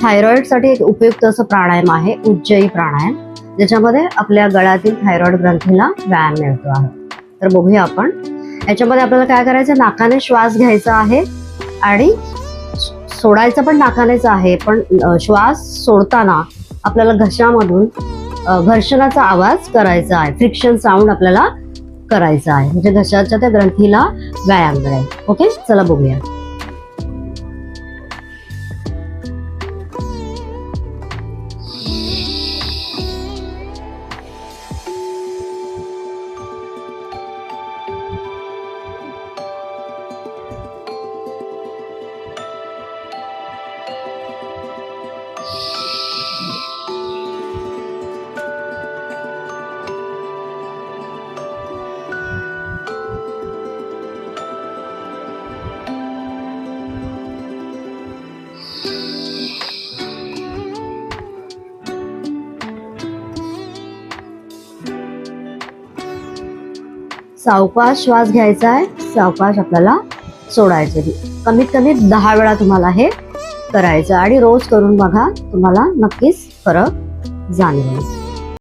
थायरॉइडसाठी एक उपयुक्त असं प्राणायाम आहे उज्जयी प्राणायाम, ज्याच्यामध्ये आपल्या गळ्यातील थायरॉइड ग्रंथीला व्यायाम मिळतो आहे. तर बघूया आपण. याच्यामध्ये आपल्याला काय करायचं, नाकाने श्वास घ्यायचा आहे आणि सोडायचं पण नाकानेच आहे, पण श्वास सोडताना आपल्याला घशामधून घर्षणाचा आवाज करायचा आहे, फ्रिक्शन साऊंड आपल्याला करायचा आहे, म्हणजे घशाच्या त्या ग्रंथीला व्यायाम मिळेल. ओके, चला बघूया. सावकाश श्वास घ्यायचा आहे, सावकाश आपल्याला सोडायचे. कमीत कमी 10 वेळा तुम्हाला हे करायचं आणि रोज करून बघा, तुम्हाला नक्कीच फरक जाणवेल.